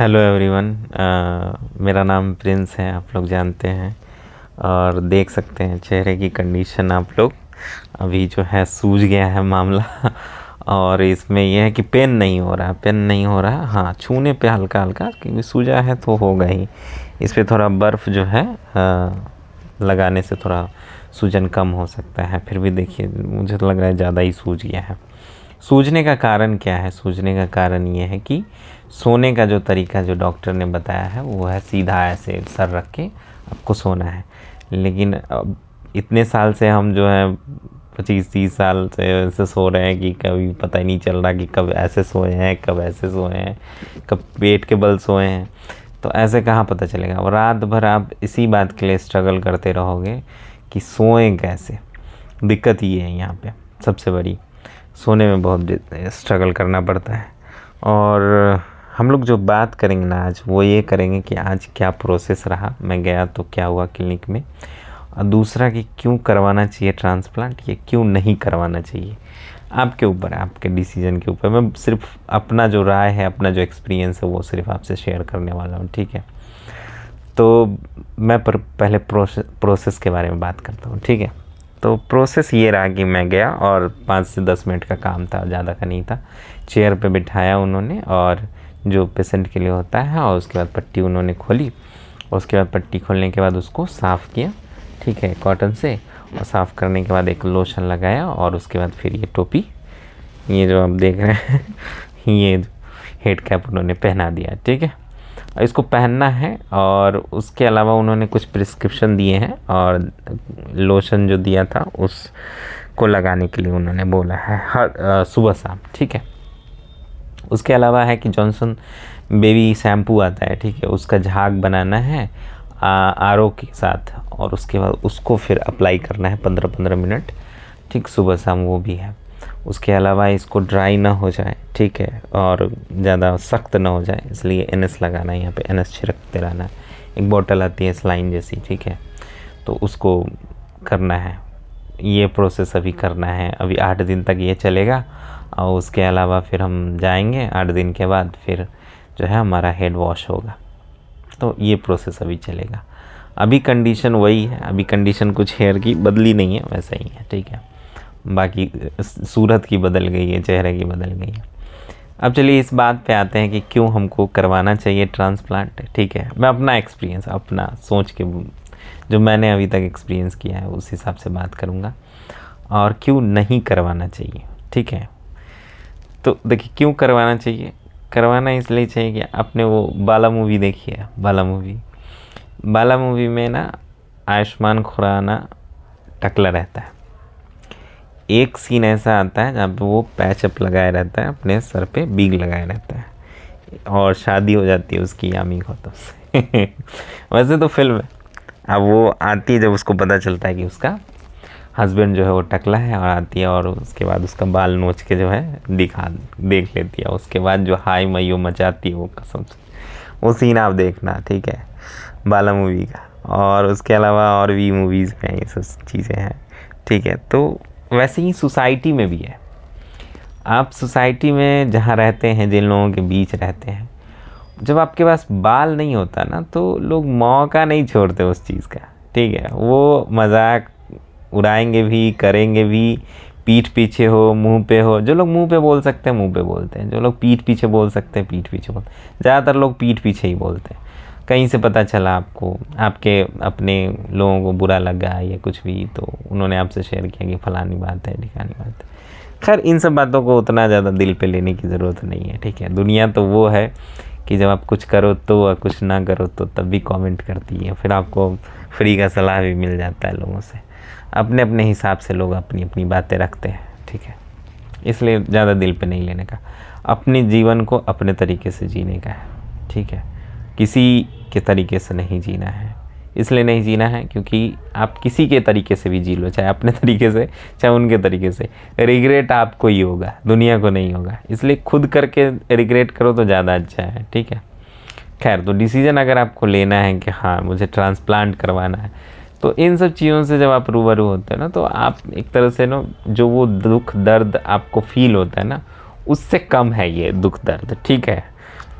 Hello everyone. मेरा नाम Prince है, आप लोग जानते हैं। और देख सकते हैं चेहरे की कंडीशन आप लोग। अभी जो है सूज गया है मामला और इसमें यह है कि पेन नहीं हो रहा, पेन नहीं हो रहा। हाँ, छूने पे हल्का हल्का, क्योंकि सूजा है तो होगा ही। इस पे थोड़ा बर्फ़ जो है लगाने से थोड़ा सूजन कम हो सकता है। फिर भी देखिए, मुझे तो लग रहा है ज़्यादा ही सूज गया है। सूजने का कारण क्या है? सूजने का कारण ये है कि सोने का जो तरीका जो डॉक्टर ने बताया है वो है सीधा ऐसे सर रख के आपको सोना है। लेकिन अब इतने साल से हम जो है 25-30 साल से ऐसे सो रहे हैं कि कभी पता ही नहीं चल रहा कि कब ऐसे सोए हैं, कब ऐसे सोए हैं, कब पेट के बल सोए हैं। तो ऐसे कहाँ पता चलेगा? और रात भर आप इसी बात के लिए स्ट्रगल करते रहोगे कि सोएं कैसे। दिक्कत ये है यहाँ पे सबसे बड़ी, सोने में बहुत स्ट्रगल करना पड़ता है। और हम लोग जो बात करेंगे ना आज, वो ये करेंगे कि आज क्या प्रोसेस रहा, मैं गया तो क्या हुआ क्लिनिक में, और दूसरा कि क्यों करवाना चाहिए ट्रांसप्लांट, ये क्यों नहीं करवाना चाहिए। आपके ऊपर है, आपके डिसीजन के ऊपर। मैं सिर्फ अपना जो राय है, अपना जो एक्सपीरियंस है वो सिर्फ आपसे शेयर करने वाला हूँ, ठीक है। तो मैं पहले प्रोसेस के बारे में बात करता हूँ, ठीक है। तो प्रोसेस ये रहा कि मैं गया और 5 से 10 मिनट का काम था, ज़्यादा का नहीं था। चेयर पे बिठाया उन्होंने, और जो पेशेंट के लिए होता है, और उसके बाद पट्टी उन्होंने खोली। उसके बाद पट्टी खोलने के बाद उसको साफ़ किया, ठीक है, कॉटन से। और साफ़ करने के बाद एक लोशन लगाया, और उसके बाद फिर ये टोपी, ये जो आप देख रहे हैं ये हेड कैप उन्होंने पहना दिया, ठीक है। इसको पहनना है। और उसके अलावा उन्होंने कुछ प्रिस्क्रिप्शन दिए हैं, और लोशन जो दिया था उसको लगाने के लिए उन्होंने बोला है हर सुबह शाम, ठीक है। उसके अलावा है कि जॉनसन बेबी शैम्पू आता है, ठीक है, उसका झाग बनाना है आरओ के साथ, और उसके बाद उसको फिर अप्लाई करना है 15-15 मिनट, ठीक, सुबह शाम, वो भी है। उसके अलावा इसको ड्राई ना हो जाए, ठीक है, और ज़्यादा सख्त ना हो जाए, इसलिए एनएस लगाना है, यहाँ पे एनएस छिड़कते रहना है। एक बोतल आती है स्लाइन जैसी, ठीक है, तो उसको करना है। ये प्रोसेस अभी करना है, अभी 8 दिन तक ये चलेगा। और उसके अलावा फिर हम जाएंगे 8 दिन के बाद, फिर जो है हमारा हेड वॉश होगा। तो ये प्रोसेस अभी चलेगा। अभी कंडीशन वही है, अभी कंडीशन कुछ हेयर की बदली नहीं है, वैसा ही है, ठीक है। बाकी सूरत की बदल गई है, चेहरे की बदल गई है। अब चलिए इस बात पे आते हैं कि क्यों हमको करवाना चाहिए ट्रांसप्लांट, ठीक है। मैं अपना एक्सपीरियंस, अपना सोच के, जो मैंने अभी तक एक्सपीरियंस किया है उस हिसाब से बात करूँगा, और क्यों नहीं करवाना चाहिए, ठीक है। तो देखिए, क्यों करवाना चाहिए। करवाना इसलिए चाहिए कि आपने वो बाला मूवी देखी है, बाला मूवी। बाला मूवी में ना आयुष्मान खुराना टकला रहता है। एक सीन ऐसा आता है जहाँ पे वो पैचअप लगाए रहता है, अपने सर पे बीग लगाए रहता है, और शादी हो जाती है उसकी यामी गौतम से वैसे तो फिल्म है। अब वो आती है जब उसको पता चलता है कि उसका हस्बैंड जो है वो टकला है, और आती है और उसके बाद उसका बाल नोच के जो है देख लेती है। उसके बाद जो हाय मयो मचाती है वो, कसम से वो सीन आप देखना, ठीक है, बाला मूवी का। और उसके अलावा और भी मूवीज़ में ये सब चीज़ें हैं, ठीक है। तो वैसे ही सोसाइटी में भी है। आप सोसाइटी में जहाँ रहते हैं, जिन लोगों के बीच रहते हैं, जब आपके पास बाल नहीं होता ना, तो लोग मौका नहीं छोड़ते उस चीज़ का, ठीक है। वो मजाक उड़ाएंगे भी, करेंगे भी, पीठ पीछे हो, मुंह पे हो। जो लोग मुंह पे बोल सकते हैं मुंह पे बोलते हैं, जो लोग पीठ पीछे बोल सकते हैं पीठ पीछे बोलते हैं। ज़्यादातर लोग पीठ पीछे ही बोलते हैं। कहीं से पता चला आपको, आपके अपने लोगों को बुरा लगा या कुछ भी, तो उन्होंने आपसे शेयर किया कि फलानी बात है, ढिकानी बात है। खैर, इन सब बातों को उतना ज़्यादा दिल पे लेने की ज़रूरत नहीं है, ठीक है। दुनिया तो वो है कि जब आप कुछ करो तो, और कुछ ना करो तो तब भी कमेंट करती है। फिर आपको फ्री का सलाह भी मिल जाता है लोगों से। अपने अपने हिसाब से लोग अपनी अपनी बातें रखते हैं, ठीक है। इसलिए ज़्यादा दिल पे नहीं लेने का। अपने जीवन को अपने तरीके से जीने का है, ठीक है। किसी के तरीके से नहीं जीना है। इसलिए नहीं जीना है क्योंकि आप किसी के तरीके से भी जी लो, चाहे अपने तरीके से, चाहे उनके तरीके से, रिग्रेट आपको ही होगा, दुनिया को नहीं होगा। इसलिए खुद करके रिग्रेट करो तो ज़्यादा अच्छा है, ठीक है। खैर, तो डिसीज़न अगर आपको लेना है कि हाँ मुझे ट्रांसप्लांट करवाना है, तो इन सब चीज़ों से जब आप रूबरू होते हैं ना, तो आप एक तरह से ना, जो वो दुख दर्द आपको फील होता है ना, उससे कम है ये दुख दर्द, ठीक है।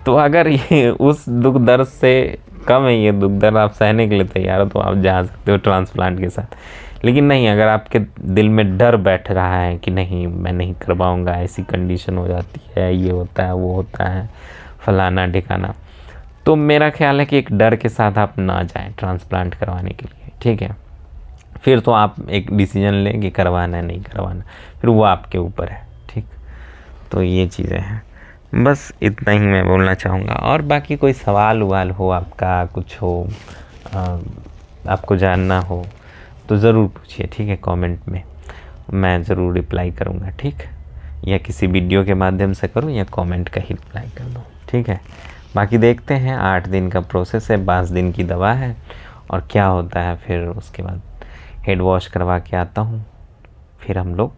तो अगर ये उस दुख दर्द से कम है, ये दुख दर्द आप सहने के लिए तैयार हो, तो आप जा सकते हो ट्रांसप्लांट के साथ। लेकिन नहीं, अगर आपके दिल में डर बैठ रहा है कि नहीं मैं नहीं करवाऊँगा, ऐसी कंडीशन हो जाती है, ये होता है, वो होता है, फलाना ढिकाना, तो मेरा ख्याल है कि एक डर के साथ आप ना जाएं ट्रांसप्लांट करवाने के लिए, ठीक है। फिर तो आप एक डिसीजन लें कि करवाना है नहीं करवाना, फिर वो आपके ऊपर है, ठीक। तो ये चीज़ें हैं, बस इतना ही मैं बोलना चाहूँगा। और बाकी कोई सवाल उवाल हो आपका, कुछ हो, आपको जानना हो तो ज़रूर पूछिए, ठीक है, कमेंट में, मैं ज़रूर रिप्लाई करूँगा, ठीक। या किसी वीडियो के माध्यम से करूँ या कमेंट का ही रिप्लाई कर दूँ, ठीक है। बाकी देखते हैं, 8 दिन का प्रोसेस है, 5 दिन की दवा है, और क्या होता है फिर उसके बाद हेड वॉश करवा के आता हूँ। फिर हम लोग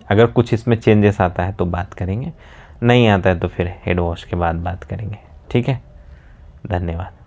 अगर कुछ इसमें चेंजेस आता है तो बात करेंगे, नहीं आता है तो फिर हेड वॉश के बाद बात करेंगे, ठीक है। धन्यवाद।